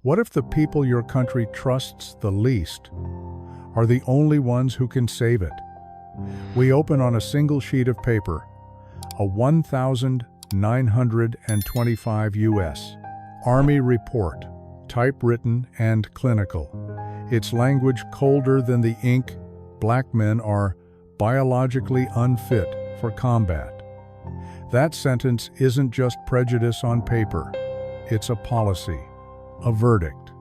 What if the people your country trusts the least are the only ones who can save it? We open on a single sheet of paper, a 1,925 U.S. Army report, typewritten and clinical. Its language colder than the ink. Black men are biologically unfit for combat. That sentence isn't just prejudice on paper. It's a policy, a verdict.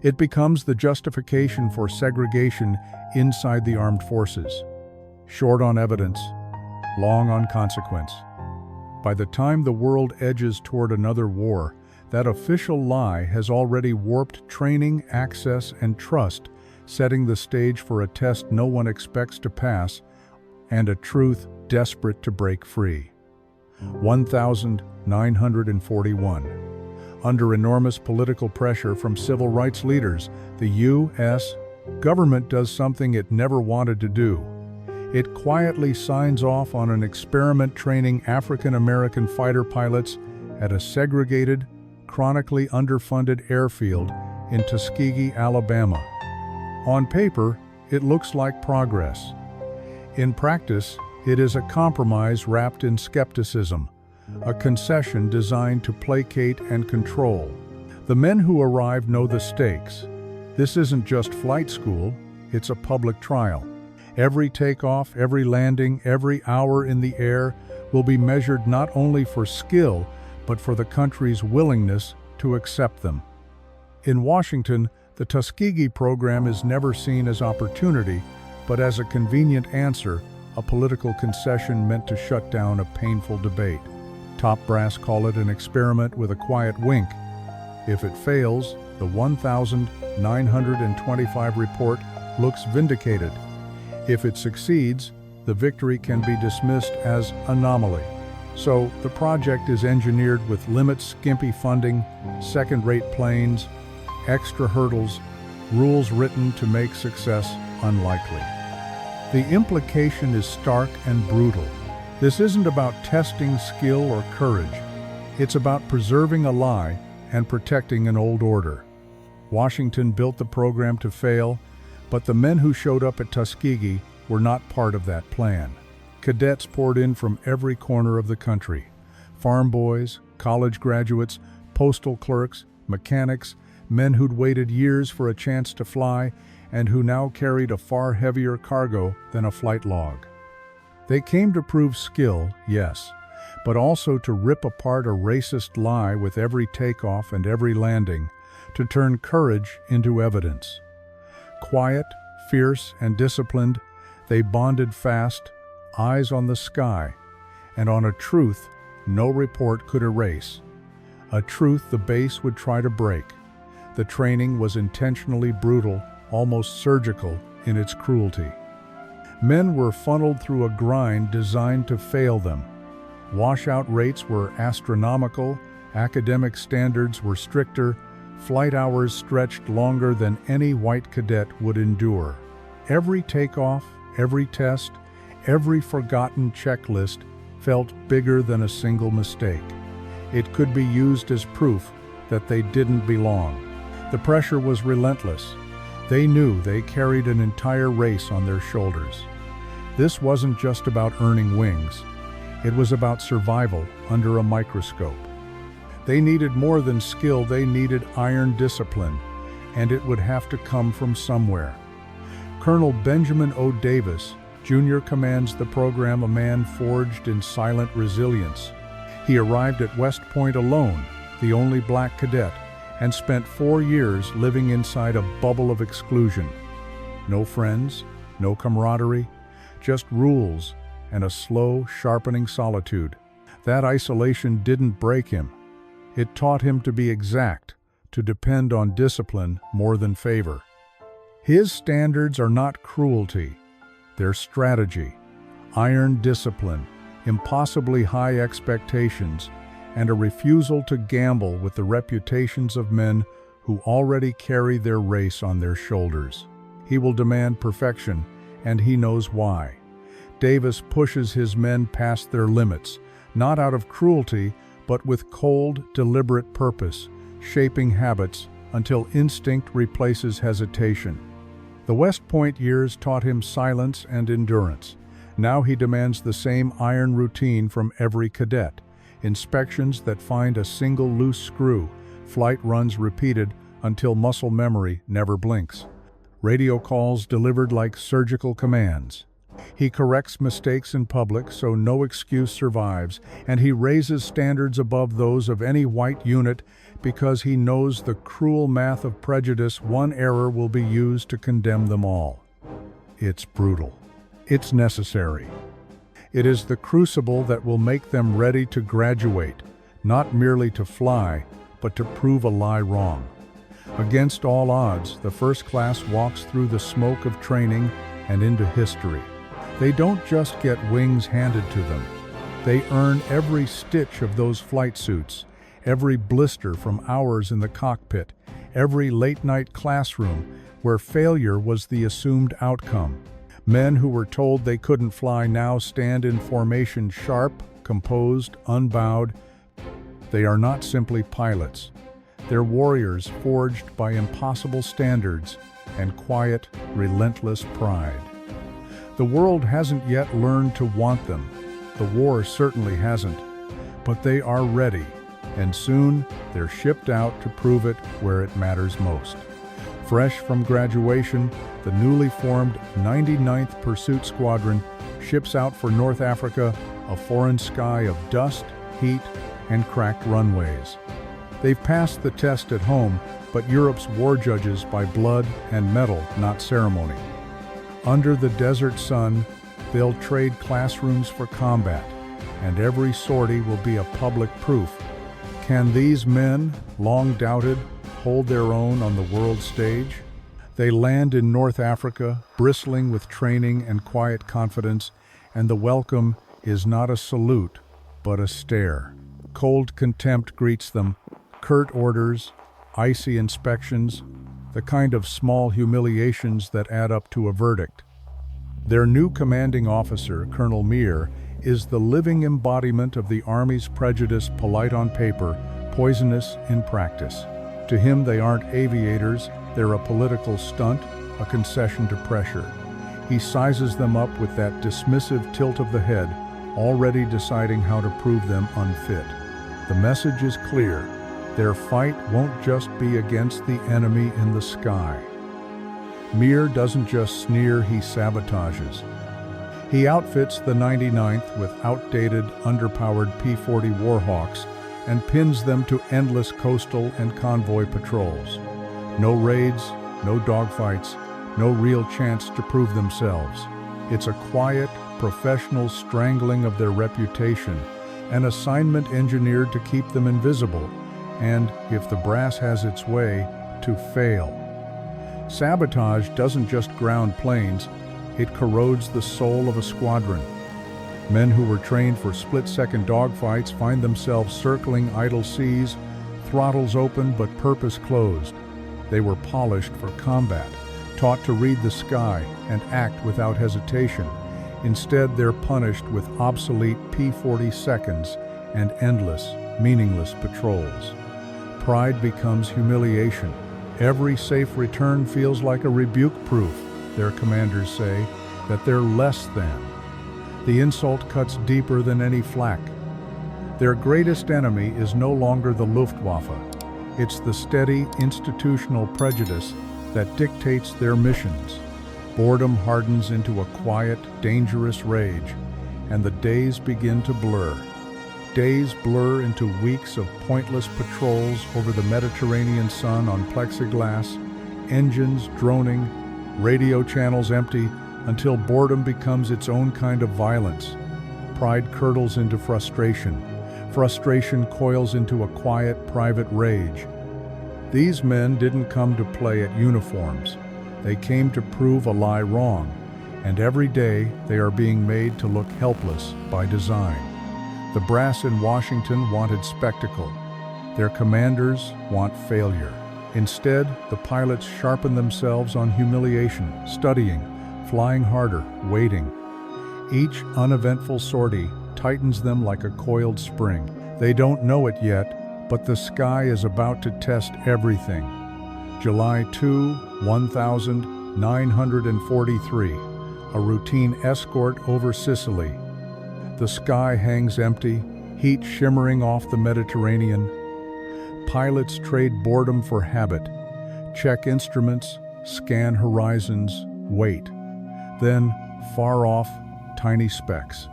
It becomes the justification for segregation inside the armed forces. Short on evidence, long on consequence. By the time the world edges toward another war, that official lie has already warped training, access, and trust, setting the stage for a test no one expects to pass and a truth desperate to break free. 1941. Under enormous political pressure from civil rights leaders, the U.S. government does something it never wanted to do. It quietly signs off on an experiment training African-American fighter pilots at a segregated, chronically underfunded airfield in Tuskegee, Alabama. On paper, it looks like progress. In practice, it is a compromise wrapped in skepticism, a concession designed to placate and control. The men who arrive know the stakes. This isn't just flight school, it's a public trial. Every takeoff, every landing, every hour in the air will be measured not only for skill, but for the country's willingness to accept them. In Washington, the Tuskegee program is never seen as opportunity, but as a convenient answer, a political concession meant to shut down a painful debate. Top brass call it an experiment with a quiet wink. If it fails, the 1,925 report looks vindicated. If it succeeds, the victory can be dismissed as anomaly. So the project is engineered with skimpy funding, second-rate planes, extra hurdles, rules written to make success unlikely. The implication is stark and brutal. This isn't about testing skill or courage. It's about preserving a lie and protecting an old order. Washington built the program to fail, but the men who showed up at Tuskegee were not part of that plan. Cadets poured in from every corner of the country. Farm boys, college graduates, postal clerks, mechanics, men who'd waited years for a chance to fly and who now carried a far heavier cargo than a flight log. They came to prove skill, yes, but also to rip apart a racist lie with every takeoff and every landing, to turn courage into evidence. Quiet, fierce, and disciplined, they bonded fast, eyes on the sky, and on a truth no report could erase. A truth the base would try to break. The training was intentionally brutal, almost surgical in its cruelty. Men were funneled through a grind designed to fail them. Washout rates were astronomical, academic standards were stricter, flight hours stretched longer than any white cadet would endure. Every takeoff, every test, every forgotten checklist felt bigger than a single mistake. It could be used as proof that they didn't belong. The pressure was relentless. They knew they carried an entire race on their shoulders. This wasn't just about earning wings. It was about survival under a microscope. They needed more than skill, they needed iron discipline, and it would have to come from somewhere. Colonel Benjamin O. Davis, Jr. commands the program, a man forged in silent resilience. He arrived at West Point alone, the only black cadet, and spent 4 years living inside a bubble of exclusion. No friends, no camaraderie, just rules and a slow, sharpening solitude. That isolation didn't break him. It taught him to be exact, to depend on discipline more than favor. His standards are not cruelty, they're strategy, iron discipline, impossibly high expectations, and a refusal to gamble with the reputations of men who already carry their race on their shoulders. He will demand perfection, and he knows why. Davis pushes his men past their limits, not out of cruelty, but with cold, deliberate purpose, shaping habits until instinct replaces hesitation. The West Point years taught him silence and endurance. Now he demands the same iron routine from every cadet. Inspections that find a single loose screw, flight runs repeated until muscle memory never blinks. Radio calls delivered like surgical commands. He corrects mistakes in public so no excuse survives, and he raises standards above those of any white unit because he knows the cruel math of prejudice. One error will be used to condemn them all. It's brutal. It's necessary. It is the crucible that will make them ready to graduate, not merely to fly, but to prove a lie wrong. Against all odds, the first class walks through the smoke of training and into history. They don't just get wings handed to them. They earn every stitch of those flight suits, every blister from hours in the cockpit, every late-night classroom where failure was the assumed outcome. Men who were told they couldn't fly now stand in formation, sharp, composed, unbowed. They are not simply pilots. They're warriors forged by impossible standards and quiet, relentless pride. The world hasn't yet learned to want them. The war certainly hasn't. But they are ready, and soon they're shipped out to prove it where it matters most. Fresh from graduation, the newly formed 99th Pursuit Squadron ships out for North Africa, a foreign sky of dust, heat, and cracked runways. They've passed the test at home, but Europe's war judges by blood and metal, not ceremony. Under the desert sun, they'll trade classrooms for combat, and every sortie will be a public proof. Can these men, long doubted, hold their own on the world stage? They land in North Africa, bristling with training and quiet confidence, and the welcome is not a salute, but a stare. Cold contempt greets them, curt orders, icy inspections, the kind of small humiliations that add up to a verdict. Their new commanding officer, Colonel Meare, is the living embodiment of the Army's prejudice, polite on paper, poisonous in practice. To him, they aren't aviators, they're a political stunt, a concession to pressure. He sizes them up with that dismissive tilt of the head, already deciding how to prove them unfit. The message is clear. Their fight won't just be against the enemy in the sky. Meare doesn't just sneer, he sabotages. He outfits the 99th with outdated, underpowered P-40 Warhawks and pins them to endless coastal and convoy patrols. No raids, no dogfights, no real chance to prove themselves. It's a quiet, professional strangling of their reputation, an assignment engineered to keep them invisible, and, if the brass has its way, to fail. Sabotage doesn't just ground planes, it corrodes the soul of a squadron. Men who were trained for split-second dogfights find themselves circling idle seas, throttles open but purpose closed. They were polished for combat, taught to read the sky and act without hesitation. Instead, they're punished with obsolete P-40 seconds and endless, meaningless patrols. Pride becomes humiliation. Every safe return feels like a rebuke, proof, their commanders say, that they're less than. The insult cuts deeper than any flak. Their greatest enemy is no longer the Luftwaffe. It's the steady, institutional prejudice that dictates their missions. Boredom hardens into a quiet, dangerous rage, and the days begin to blur. Days blur into weeks of pointless patrols over the Mediterranean sun on plexiglass, engines droning, radio channels empty, until boredom becomes its own kind of violence. Pride curdles into frustration. Frustration coils into a quiet, private rage. These men didn't come to play at uniforms. They came to prove a lie wrong, and every day they are being made to look helpless by design. The brass in Washington wanted spectacle. Their commanders want failure. Instead, the pilots sharpen themselves on humiliation, studying, flying harder, waiting. Each uneventful sortie tightens them like a coiled spring. They don't know it yet, but the sky is about to test everything. July 2, 1943, a routine escort over Sicily. The sky hangs empty, heat shimmering off the Mediterranean. Pilots trade boredom for habit, check instruments, scan horizons, wait. Then, far off, tiny specks.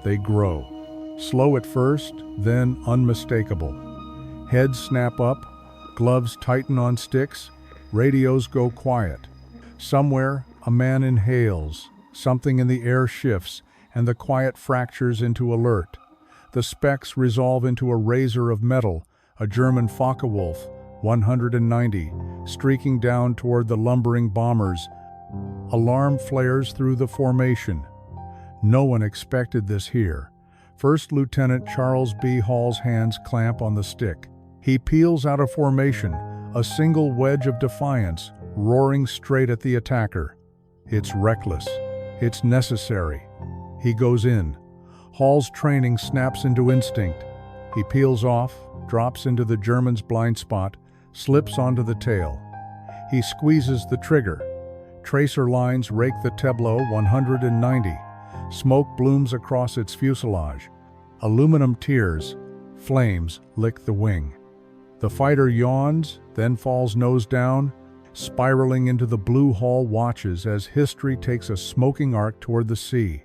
They grow. Slow at first, then unmistakable. Heads snap up, gloves tighten on sticks, radios go quiet. Somewhere, a man inhales, something in the air shifts, and the quiet fractures into alert. The specks resolve into a razor of metal, a German Focke-Wulf, 190, streaking down toward the lumbering bombers. Alarm flares through the formation. No one expected this here. First Lieutenant Charles B. Hall's hands clamp on the stick. He peels out of formation, a single wedge of defiance, roaring straight at the attacker. It's reckless. It's necessary. He goes in. Hall's training snaps into instinct. He peels off, drops into the German's blind spot, slips onto the tail. He squeezes the trigger. Tracer lines rake the tableau 190. Smoke blooms across its fuselage. Aluminum tears, flames lick the wing. The fighter yawns, then falls nose down, spiraling into the blue. Hall watches as history takes a smoking arc toward the sea.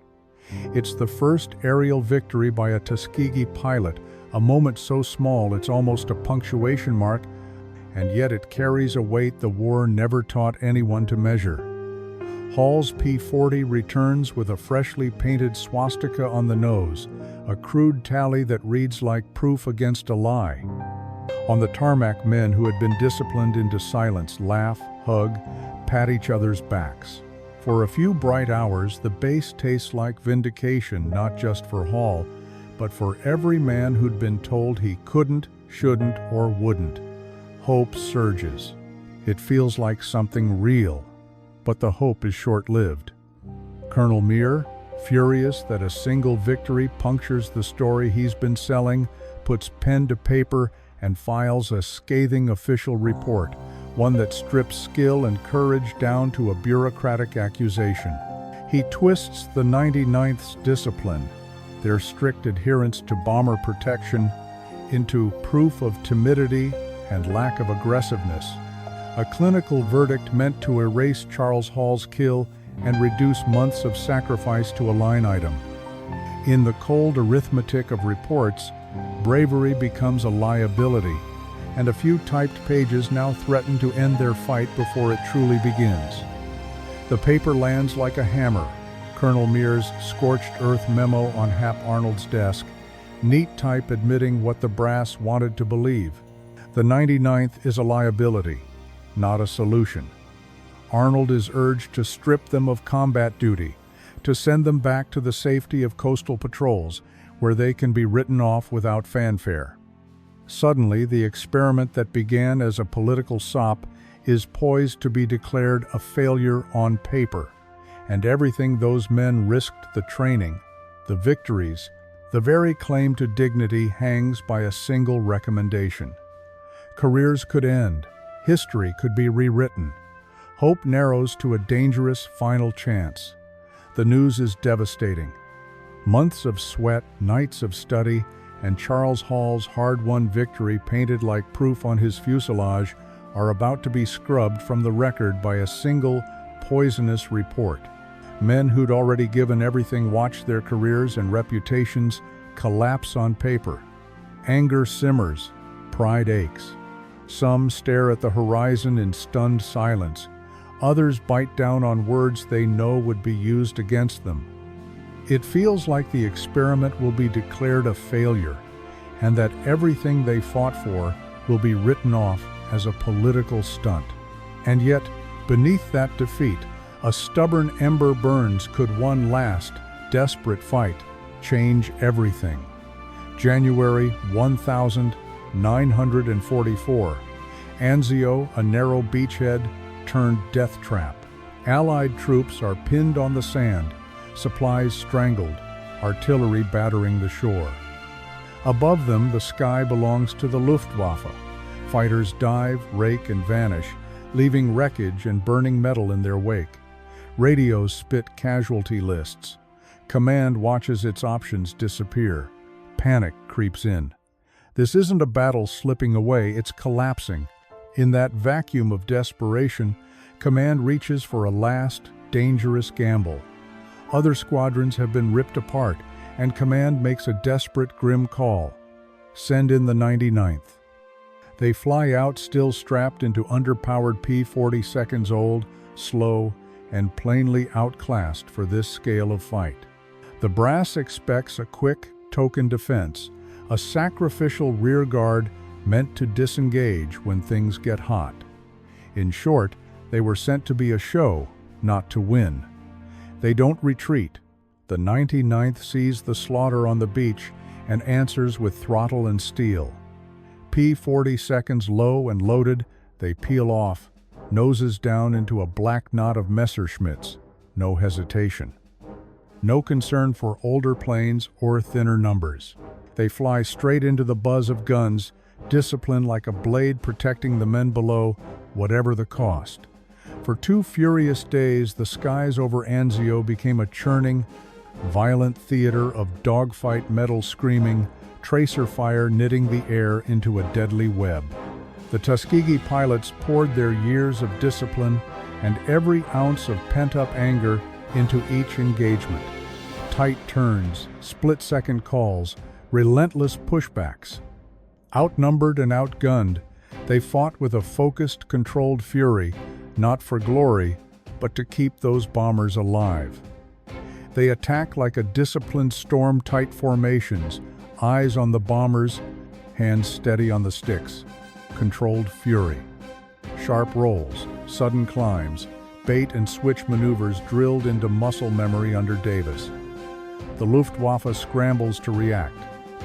It's the first aerial victory by a Tuskegee pilot, a moment so small it's almost a punctuation mark, and yet it carries a weight the war never taught anyone to measure. Hall's P-40 returns with a freshly painted swastika on the nose, a crude tally that reads like proof against a lie. On the tarmac, men who had been disciplined into silence laugh, hug, pat each other's backs. For a few bright hours, the base tastes like vindication, not just for Hall, but for every man who'd been told he couldn't, shouldn't, or wouldn't. Hope surges. It feels like something real, but the hope is short-lived. Colonel Meare, furious that a single victory punctures the story he's been selling, puts pen to paper and files a scathing official report, one that strips skill and courage down to a bureaucratic accusation. He twists the 99th's discipline, their strict adherence to bomber protection, into proof of timidity and lack of aggressiveness. A clinical verdict meant to erase Charles Hall's kill and reduce months of sacrifice to a line item. In the cold arithmetic of reports, bravery becomes a liability, and a few typed pages now threaten to end their fight before it truly begins. The paper lands like a hammer. Colonel Meare's scorched earth memo on Hap Arnold's desk, neat type admitting what the brass wanted to believe. The 99th is a liability, not a solution. Arnold is urged to strip them of combat duty, to send them back to the safety of coastal patrols, where they can be written off without fanfare. Suddenly, the experiment that began as a political sop is poised to be declared a failure on paper, and everything those men risked, the training, the victories, the very claim to dignity hangs by a single recommendation. Careers could end. History could be rewritten. Hope narrows to a dangerous final chance. The news is devastating. Months of sweat, nights of study, and Charles Hall's hard-won victory painted like proof on his fuselage are about to be scrubbed from the record by a single, poisonous report. Men who'd already given everything watch their careers and reputations collapse on paper. Anger simmers, pride aches. Some stare at the horizon in stunned silence. Others bite down on words they know would be used against them. It feels like the experiment will be declared a failure, and that everything they fought for will be written off as a political stunt. And yet, beneath that defeat, a stubborn ember burns. Could one last, desperate fight change everything? January 1944. Anzio, a narrow beachhead, turned death trap. Allied troops are pinned on the sand, supplies strangled, artillery battering the shore. Above them, the sky belongs to the Luftwaffe. Fighters dive, rake, and vanish, leaving wreckage and burning metal in their wake. Radios spit casualty lists. Command watches its options disappear. Panic creeps in. This isn't a battle slipping away, it's collapsing. In that vacuum of desperation, Command reaches for a last, dangerous gamble. Other squadrons have been ripped apart, and Command makes a desperate, grim call. Send in the 99th. They fly out still strapped into underpowered P-40 seconds old, slow, and plainly outclassed for this scale of fight. The brass expects a quick, token defense, a sacrificial rear guard meant to disengage when things get hot. In short, they were sent to be a show, not to win. They don't retreat. The 99th sees the slaughter on the beach and answers with throttle and steel. P-40 seconds low and loaded, they peel off, noses down into a black knot of Messerschmitts. No hesitation. No concern for older planes or thinner numbers. They fly straight into the buzz of guns, discipline like a blade protecting the men below, whatever the cost. For 2 furious days, the skies over Anzio became a churning, violent theater of dogfight metal screaming, tracer fire knitting the air into a deadly web. The Tuskegee pilots poured their years of discipline and every ounce of pent-up anger into each engagement. Tight turns, split-second calls, relentless pushbacks. Outnumbered and outgunned, they fought with a focused, controlled fury, not for glory, but to keep those bombers alive. They attack like a disciplined storm, tight formations, eyes on the bombers, hands steady on the sticks. Controlled fury. Sharp rolls, sudden climbs, bait and switch maneuvers drilled into muscle memory under Davis. The Luftwaffe scrambles to react.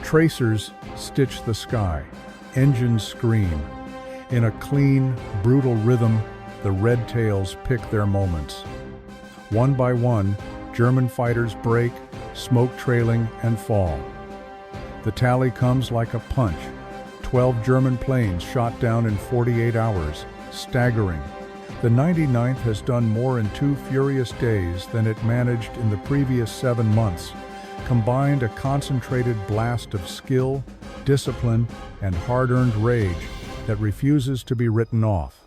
Tracers stitch the sky. Engines scream. In a clean, brutal rhythm, the red tails pick their moments. One by one, German fighters break, smoke trailing, and fall. The tally comes like a punch. 12 German planes shot down in 48 hours, staggering. The 99th has done more in 2 furious days than it managed in the previous 7 months, combined a concentrated blast of skill, discipline, and hard-earned rage that refuses to be written off.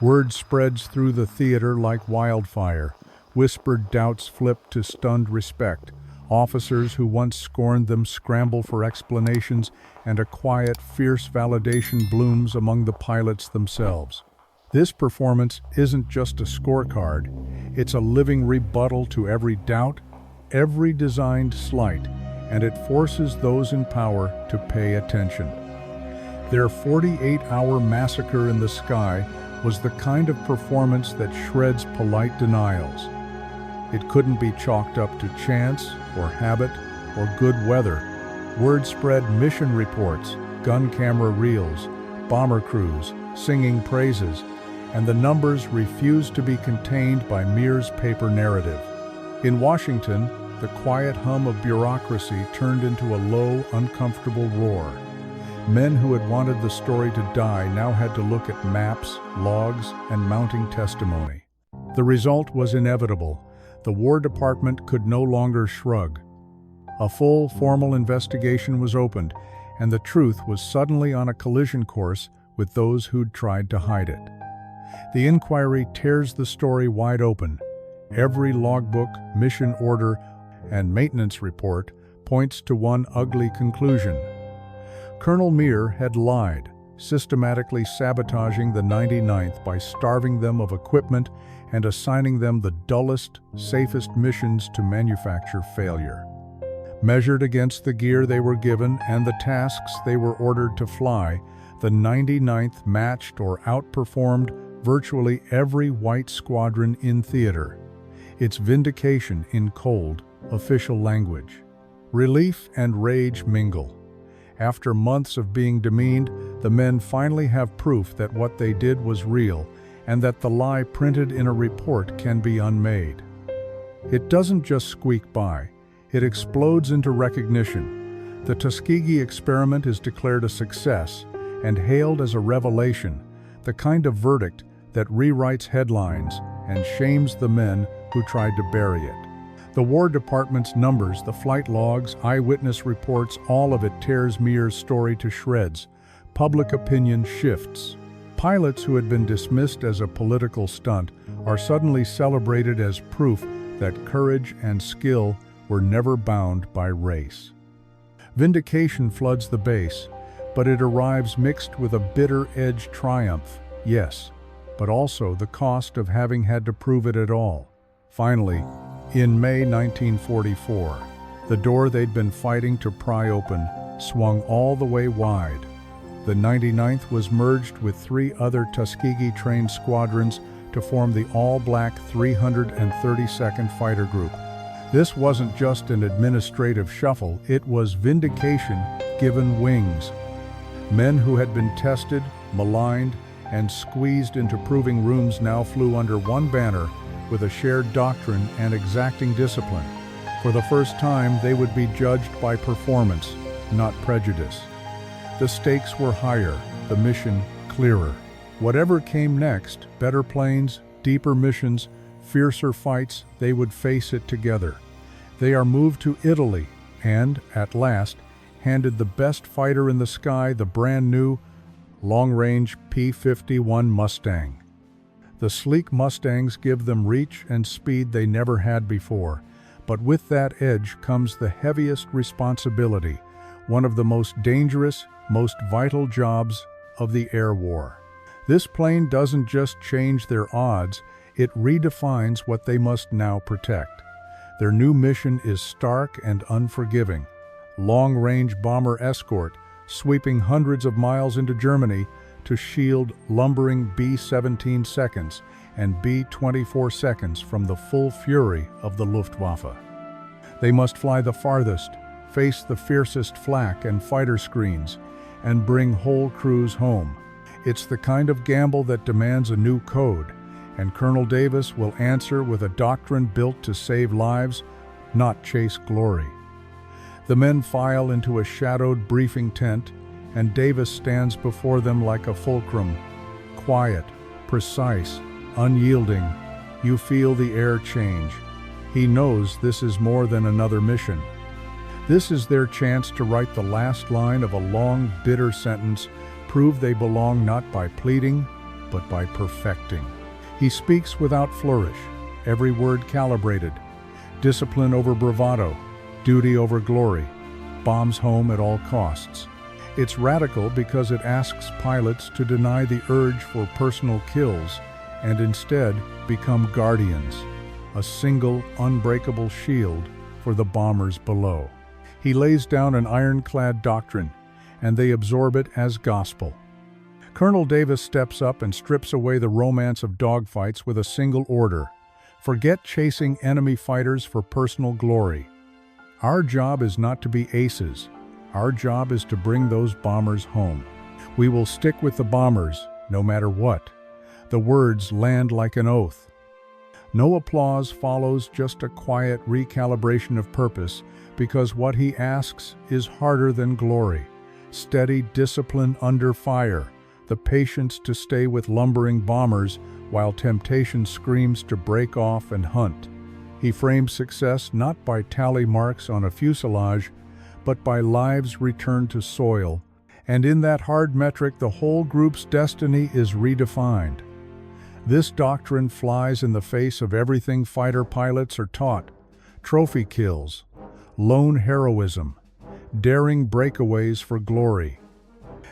Word spreads through the theater like wildfire. Whispered doubts flip to stunned respect. Officers who once scorned them scramble for explanations, and a quiet, fierce validation blooms among the pilots themselves. This performance isn't just a scorecard, it's a living rebuttal to every doubt, every designed slight, and it forces those in power to pay attention. Their 48-hour massacre in the sky was the kind of performance that shreds polite denials. It couldn't be chalked up to chance or habit or good weather. Word spread mission reports, gun camera reels, bomber crews singing praises, and the numbers refused to be contained by Meare's paper narrative. In Washington, the quiet hum of bureaucracy turned into a low, uncomfortable roar. Men who had wanted the story to die now had to look at maps, logs, and mounting testimony. The result was inevitable. The War Department could no longer shrug. A full, formal investigation was opened, and the truth was suddenly on a collision course with those who'd tried to hide it. The inquiry tears the story wide open. Every logbook, mission order, and maintenance report points to one ugly conclusion. Colonel Meare had lied, systematically sabotaging the 99th by starving them of equipment and assigning them the dullest, safest missions to manufacture failure. Measured against the gear they were given and the tasks they were ordered to fly, the 99th matched or outperformed virtually every white squadron in theater. Its vindication in cold, official language. Relief and rage mingle. After months of being demeaned, the men finally have proof that what they did was real, and that the lie printed in a report can be unmade. It doesn't just squeak by, it explodes into recognition. The Tuskegee experiment is declared a success and hailed as a revelation, the kind of verdict that rewrites headlines and shames the men who tried to bury it. The War Department's numbers, the flight logs, eyewitness reports, all of it tears Meare's story to shreds. Public opinion shifts. Pilots who had been dismissed as a political stunt are suddenly celebrated as proof that courage and skill were never bound by race. Vindication floods the base, but it arrives mixed with a bitter-edged triumph, yes, but also the cost of having had to prove it at all. Finally, in May 1944, the door they'd been fighting to pry open swung all the way wide. The 99th was merged with 3 other Tuskegee-trained squadrons to form the all-black 332nd Fighter Group. This wasn't just an administrative shuffle, it was vindication given wings. Men who had been tested, maligned, and squeezed into proving rooms now flew under one banner with a shared doctrine and exacting discipline. For the first time, they would be judged by performance, not prejudice. The stakes were higher, the mission clearer. Whatever came next, better planes, deeper missions, fiercer fights, they would face it together. They are moved to Italy and, at last, handed the best fighter in the sky the brand-new, long-range P-51 Mustang. The sleek Mustangs give them reach and speed they never had before, but with that edge comes the heaviest responsibility, one of the most dangerous, most vital jobs of the air war. This plane doesn't just change their odds, it redefines what they must now protect. Their new mission is stark and unforgiving. Long-range bomber escort, sweeping hundreds of miles into Germany to shield lumbering B-17 seconds and B-24 seconds from the full fury of the Luftwaffe. They must fly the farthest, face the fiercest flak and fighter screens, and bring whole crews home. It's the kind of gamble that demands a new code, and Colonel Davis will answer with a doctrine built to save lives, not chase glory. The men file into a shadowed briefing tent, and Davis stands before them like a fulcrum, quiet, precise, unyielding. You feel the air change. He knows this is more than another mission. This is their chance to write the last line of a long, bitter sentence, prove they belong not by pleading, but by perfecting. He speaks without flourish, every word calibrated. Discipline over bravado, duty over glory, bombs home at all costs. It's radical because it asks pilots to deny the urge for personal kills and instead become guardians, a single, unbreakable shield for the bombers below. He lays down an ironclad doctrine, and they absorb it as gospel. Colonel Davis steps up and strips away the romance of dogfights with a single order. Forget chasing enemy fighters for personal glory. Our job is not to be aces. Our job is to bring those bombers home. We will stick with the bombers, no matter what. The words land like an oath. No applause follows, just a quiet recalibration of purpose, because what he asks is harder than glory. Steady discipline under fire, the patience to stay with lumbering bombers while temptation screams to break off and hunt. He frames success not by tally marks on a fuselage, but by lives returned to soil, and in that hard metric the whole group's destiny is redefined. This doctrine flies in the face of everything fighter pilots are taught: trophy kills, lone heroism, daring breakaways for glory.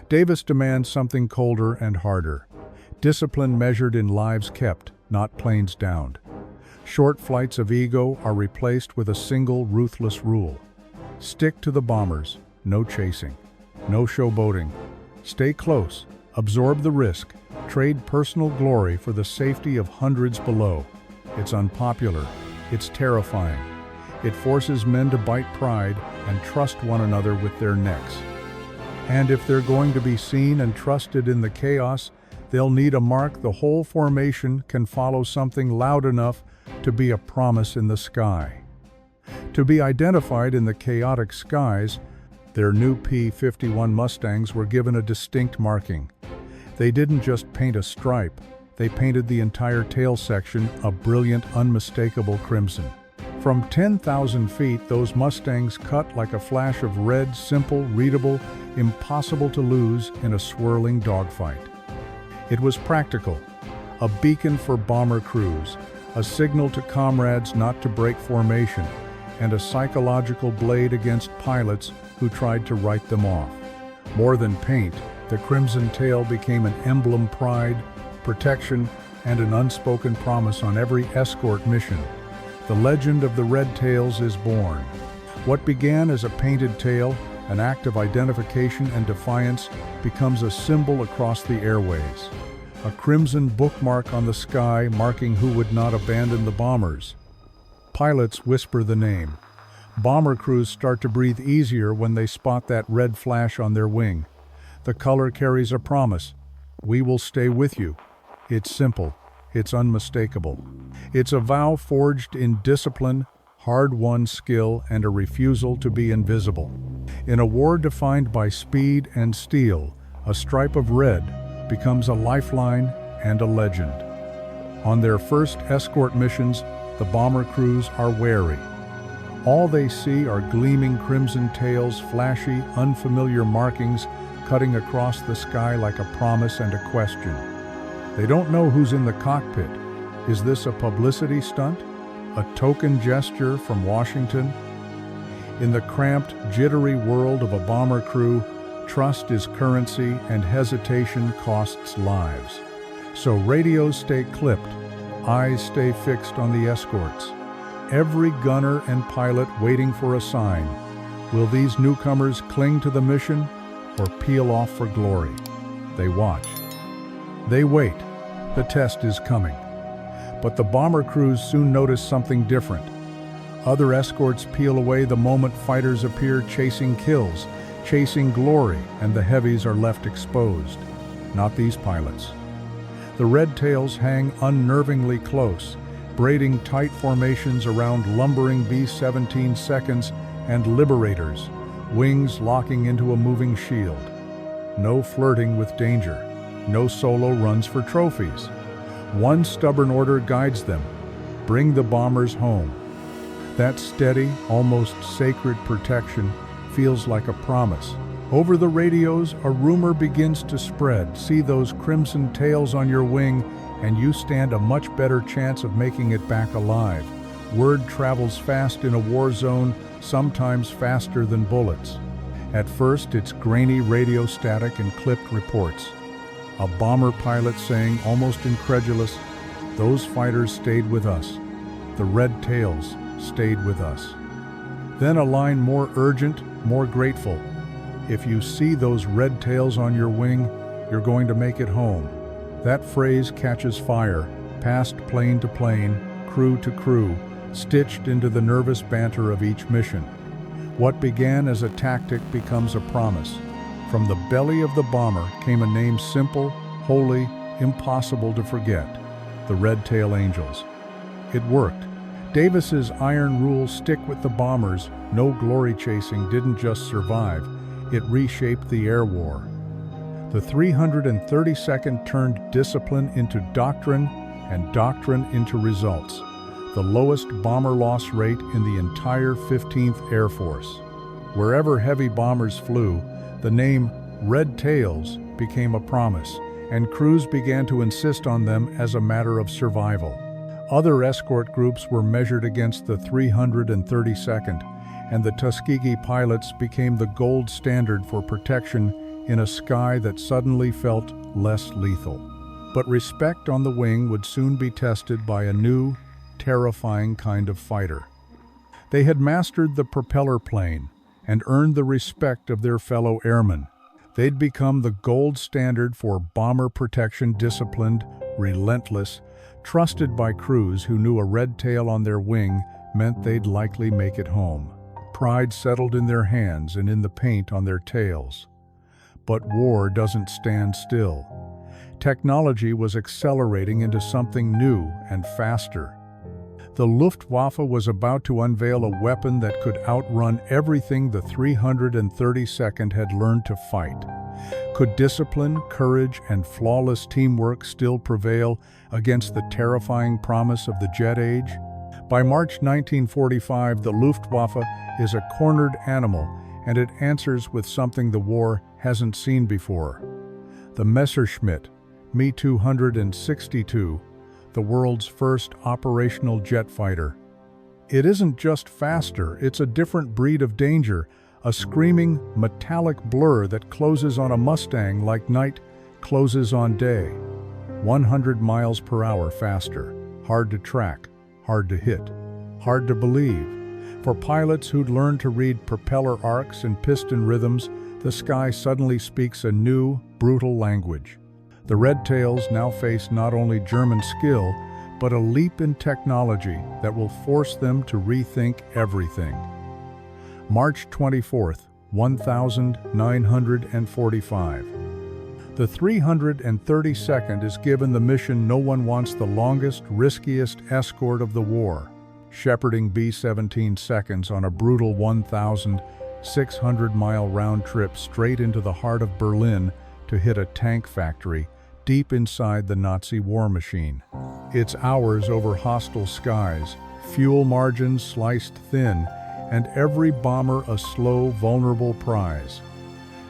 Davis demands something colder and harder: discipline measured in lives kept, not planes downed. Short flights of ego are replaced with a single ruthless rule: stick to the bombers, no chasing, no showboating. Stay close, absorb the risk, trade personal glory for the safety of hundreds below. It's unpopular, it's terrifying. It forces men to bite pride and trust one another with their necks. And if they're going to be seen and trusted in the chaos, they'll need a mark the whole formation can follow, something loud enough to be a promise in the sky. To be identified in the chaotic skies, their new P-51 Mustangs were given a distinct marking. They didn't just paint a stripe, they painted the entire tail section a brilliant, unmistakable crimson. From 10,000 feet, those Mustangs cut like a flash of red, simple, readable, impossible to lose in a swirling dogfight. It was practical, a beacon for bomber crews, a signal to comrades not to break formation, and a psychological blade against pilots who tried to write them off. More than paint, the crimson tail became an emblem, pride, protection, and an unspoken promise on every escort mission. The legend of the Red Tails is born. What began as a painted tail, an act of identification and defiance, becomes a symbol across the airways. A crimson bookmark on the sky marking who would not abandon the bombers. Pilots whisper the name. Bomber crews start to breathe easier when they spot that red flash on their wing. The color carries a promise. We will stay with you. It's simple. It's unmistakable. It's a vow forged in discipline, hard-won skill, and a refusal to be invisible. In a war defined by speed and steel, a stripe of red becomes a lifeline and a legend. On their first escort missions, the bomber crews are wary. All they see are gleaming crimson tails, flashy, unfamiliar markings cutting across the sky like a promise and a question. They don't know who's in the cockpit. Is this a publicity stunt? A token gesture from Washington? In the cramped, jittery world of a bomber crew, trust is currency and hesitation costs lives. So radios stay clipped, eyes stay fixed on the escorts. Every gunner and pilot waiting for a sign. Will these newcomers cling to the mission or peel off for glory? They watch. They wait. The test is coming. But the bomber crews soon notice something different. Other escorts peel away the moment fighters appear, chasing kills, chasing glory, and the heavies are left exposed. Not these pilots. The red tails hang unnervingly close, braiding tight formations around lumbering B-17 seconds and liberators, wings locking into a moving shield. No flirting with danger. No solo runs for trophies. One stubborn order guides them: bring the bombers home. That steady, almost sacred protection feels like a promise. Over the radios, a rumor begins to spread. See those crimson tails on your wing, and you stand a much better chance of making it back alive. Word travels fast in a war zone, sometimes faster than bullets. At first, it's grainy radio static and clipped reports. A bomber pilot saying, almost incredulous, "Those fighters stayed with us. The Red Tails stayed with us." Then a line more urgent, more grateful. "If you see those red tails on your wing, you're going to make it home." That phrase catches fire, passed plane to plane, crew to crew, stitched into the nervous banter of each mission. What began as a tactic becomes a promise. From the belly of the bomber came a name simple, holy, impossible to forget: the Red Tail Angels. It worked. Davis's iron rule, stick with the bombers, no glory chasing, didn't just survive, it reshaped the air war. The 332nd turned discipline into doctrine and doctrine into results. The lowest bomber loss rate in the entire 15th Air Force. Wherever heavy bombers flew, the name Red Tails became a promise, and crews began to insist on them as a matter of survival. Other escort groups were measured against the 332nd, and the Tuskegee pilots became the gold standard for protection in a sky that suddenly felt less lethal. But respect on the wing would soon be tested by a new, terrifying kind of fighter. They had mastered the propeller plane and earned the respect of their fellow airmen. They'd become the gold standard for bomber protection, disciplined, relentless, trusted by crews who knew a red tail on their wing meant they'd likely make it home. Pride settled in their hands and in the paint on their tails. But war doesn't stand still. Technology was accelerating into something new and faster. The Luftwaffe was about to unveil a weapon that could outrun everything the 332nd had learned to fight. Could discipline, courage, and flawless teamwork still prevail against the terrifying promise of the jet age? By March 1945, the Luftwaffe is a cornered animal, and it answers with something the war hasn't seen before. The Messerschmitt Me-262, the world's first operational jet fighter. It isn't just faster, it's a different breed of danger, a screaming, metallic blur that closes on a Mustang like night closes on day. 100 miles per hour faster, hard to track, hard to hit, hard to believe. For pilots who'd learned to read propeller arcs and piston rhythms, the sky suddenly speaks a new, brutal language. The Red Tails now face not only German skill, but a leap in technology that will force them to rethink everything. March 24, 1945. The 332nd is given the mission no one wants, the longest, riskiest escort of the war, shepherding B-17 seconds on a brutal 1,600-mile round trip straight into the heart of Berlin to hit a tank factory deep inside the Nazi war machine. It's hours over hostile skies, fuel margins sliced thin, and every bomber a slow, vulnerable prize.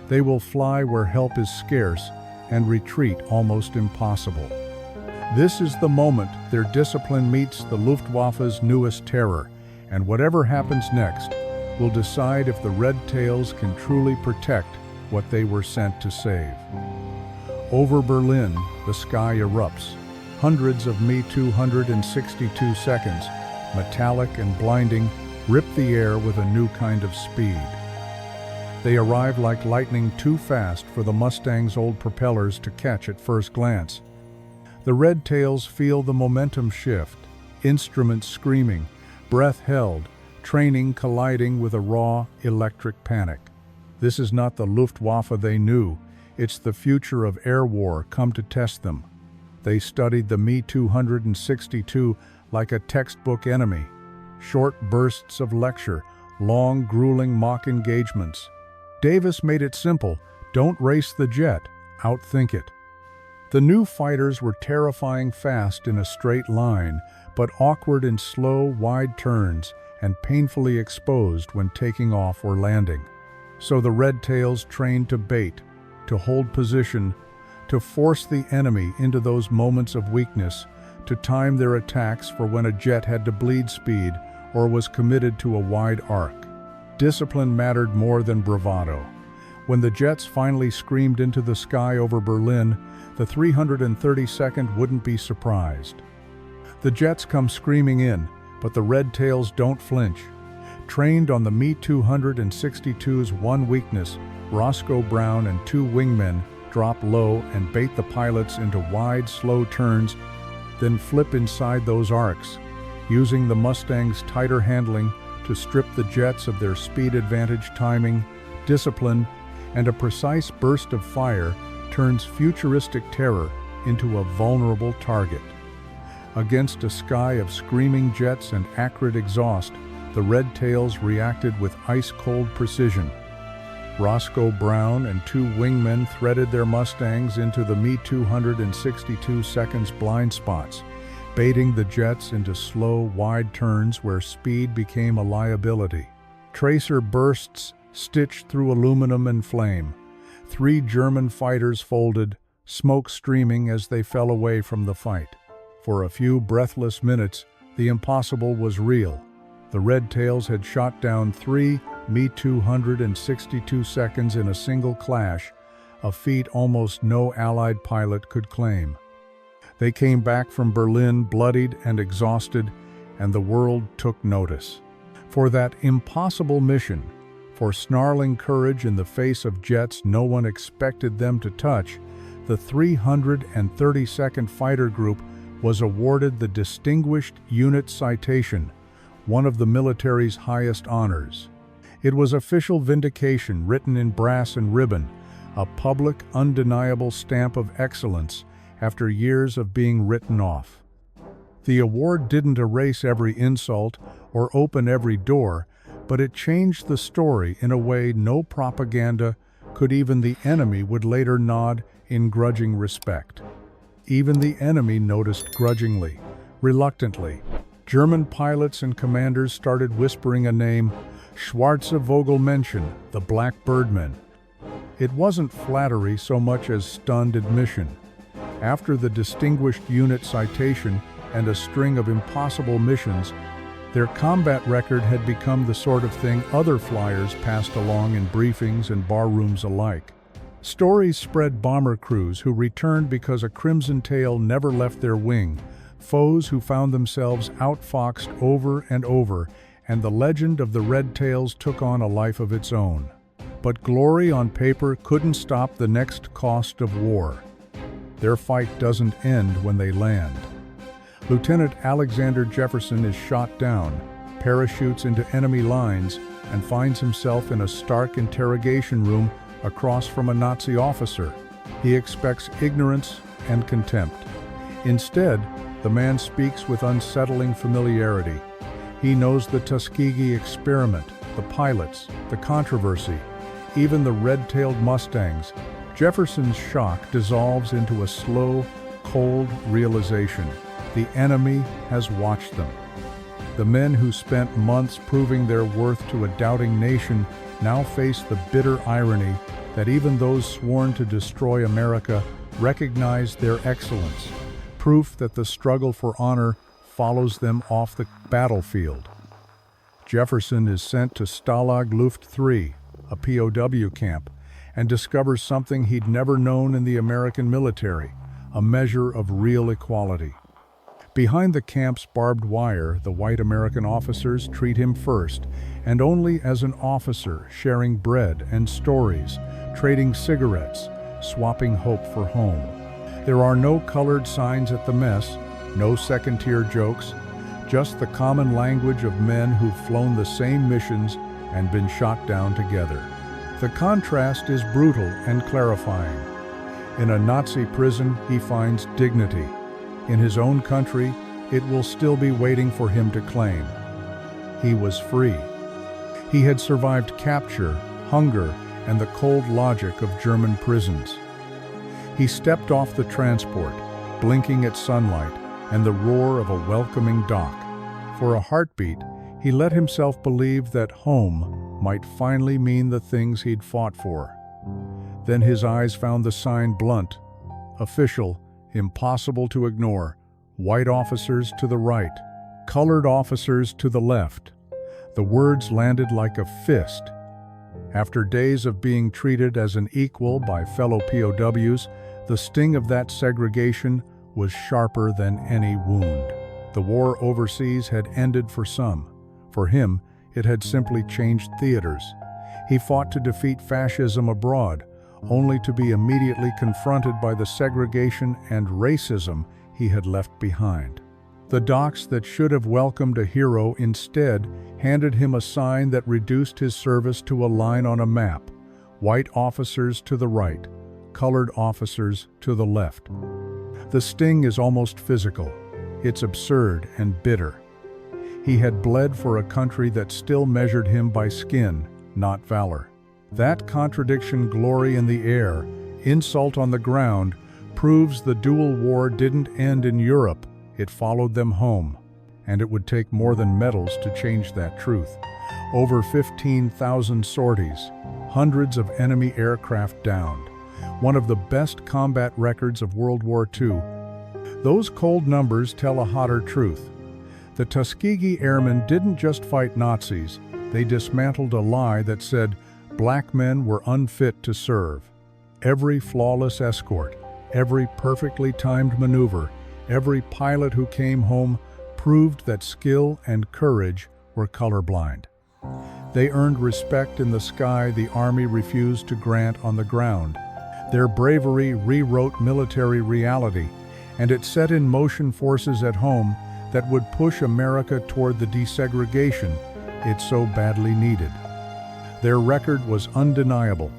They will fly where help is scarce and retreat almost impossible. This is the moment their discipline meets the Luftwaffe's newest terror, and whatever happens next will decide if the Red Tails can truly protect what they were sent to save. Over Berlin, the sky erupts. Hundreds of Me-262 seconds, metallic and blinding, rip the air with a new kind of speed. They arrive like lightning, too fast for the Mustang's old propellers to catch at first glance. The Red Tails feel the momentum shift, instruments screaming, breath held, training colliding with a raw, electric panic. This is not the Luftwaffe they knew. It's the future of air war come to test them. They studied the Me-262 like a textbook enemy. Short bursts of lecture, long, grueling mock engagements. Davis made it simple: don't race the jet, outthink it. The new fighters were terrifying fast in a straight line, but awkward in slow, wide turns and painfully exposed when taking off or landing. So the Red Tails trained to bait, to hold position, to force the enemy into those moments of weakness, to time their attacks for when a jet had to bleed speed or was committed to a wide arc. Discipline mattered more than bravado. When the jets finally screamed into the sky over Berlin, the 332nd wouldn't be surprised. The jets come screaming in, but the Red Tails don't flinch. Trained on the Me-262's one weakness, Roscoe Brown and two wingmen drop low and bait the pilots into wide, slow turns, then flip inside those arcs, using the Mustang's tighter handling to strip the jets of their speed advantage. Timing, discipline, and a precise burst of fire turns futuristic terror into a vulnerable target. Against a sky of screaming jets and acrid exhaust, the Red Tails reacted with ice-cold precision. Roscoe Brown and two wingmen threaded their Mustangs into the Me-262 seconds blind spots, baiting the jets into slow, wide turns where speed became a liability. Tracer bursts stitched through aluminum and flame. 3 German fighters folded, smoke streaming as they fell away from the fight. For a few breathless minutes, the impossible was real. The Red Tails had shot down 3 Me-262 seconds in a single clash, a feat almost no Allied pilot could claim. They came back from Berlin bloodied and exhausted, and the world took notice. For that impossible mission, for snarling courage in the face of jets no one expected them to touch, the 332nd Fighter Group was awarded the Distinguished Unit Citation, one of the military's highest honors. It was official vindication written in brass and ribbon, a public, undeniable stamp of excellence after years of being written off. The award didn't erase every insult or open every door, but it changed the story in a way no propaganda could even the enemy would later nod in grudging respect. Even the enemy noticed grudgingly, reluctantly. German pilots and commanders started whispering a name, Schwarze Vogelmenschen, the Black Birdmen. It wasn't flattery so much as stunned admission. After the distinguished unit citation and a string of impossible missions, their combat record had become the sort of thing other flyers passed along in briefings and barrooms alike. Stories spread bomber crews who returned because a crimson tail never left their wing, foes who found themselves outfoxed over and over, and the legend of the red tails took on a life of its own. But glory on paper couldn't stop the next cost of war. Their fight doesn't end when they land. Lieutenant Alexander Jefferson is shot down, parachutes into enemy lines, and finds himself in a stark interrogation room across from a Nazi officer. He expects ignorance and contempt. Instead, the man speaks with unsettling familiarity. He knows the Tuskegee experiment, the pilots, the controversy, even the red-tailed Mustangs. Jefferson's shock dissolves into a slow, cold realization. The enemy has watched them. The men who spent months proving their worth to a doubting nation now face the bitter irony that even those sworn to destroy America recognize their excellence, proof that the struggle for honor follows them off the battlefield. Jefferson is sent to Stalag Luft III, a POW camp, and discovers something he'd never known in the American military, a measure of real equality. Behind the camp's barbed wire, the white American officers treat him first, and only as an officer, sharing bread and stories, trading cigarettes, swapping hope for home. There are no colored signs at the mess, no second-tier jokes, just the common language of men who've flown the same missions and been shot down together. The contrast is brutal and clarifying. In a Nazi prison, he finds dignity. In his own country, it will still be waiting for him to claim. He was free. He had survived capture, hunger, and the cold logic of German prisons. He stepped off the transport, blinking at sunlight and the roar of a welcoming dock. For a heartbeat, he let himself believe that home might finally mean the things he'd fought for. Then his eyes found the sign blunt, official, impossible to ignore. White officers to the right, colored officers to the left. The words landed like a fist. After days of being treated as an equal by fellow POWs, the sting of that segregation was sharper than any wound. The war overseas had ended for some. For him, it had simply changed theaters. He fought to defeat fascism abroad, only to be immediately confronted by the segregation and racism he had left behind. The docks that should have welcomed a hero instead handed him a sign that reduced his service to a line on a map: white officers to the right, colored officers to the left. The sting is almost physical. It's absurd and bitter. He had bled for a country that still measured him by skin, not valor. That contradiction, glory in the air, insult on the ground, proves the dual war didn't end in Europe, it followed them home. And it would take more than medals to change that truth. Over 15,000 sorties, hundreds of enemy aircraft downed, one of the best combat records of World War II. Those cold numbers tell a hotter truth. The Tuskegee Airmen didn't just fight Nazis, they dismantled a lie that said black men were unfit to serve. Every flawless escort, every perfectly timed maneuver, every pilot who came home proved that skill and courage were colorblind. They earned respect in the sky the Army refused to grant on the ground. Their bravery rewrote military reality, and it set in motion forces at home that would push America toward the desegregation it so badly needed. Their record was undeniable.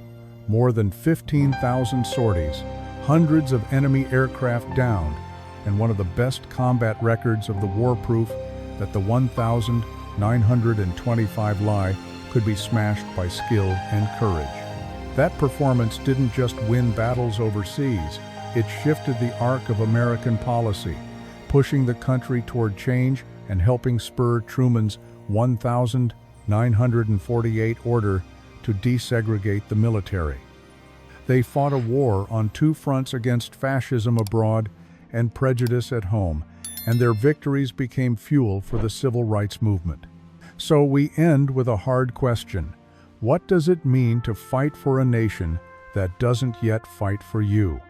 More than 15,000 sorties, hundreds of enemy aircraft downed, and one of the best combat records of the war proof that the 1,925 lie could be smashed by skill and courage. That performance didn't just win battles overseas, it shifted the arc of American policy, pushing the country toward change and helping spur Truman's 1948 order to desegregate the military. They fought a war on two fronts against fascism abroad and prejudice at home, and their victories became fuel for the civil rights movement. So we end with a hard question. What does it mean to fight for a nation that doesn't yet fight for you?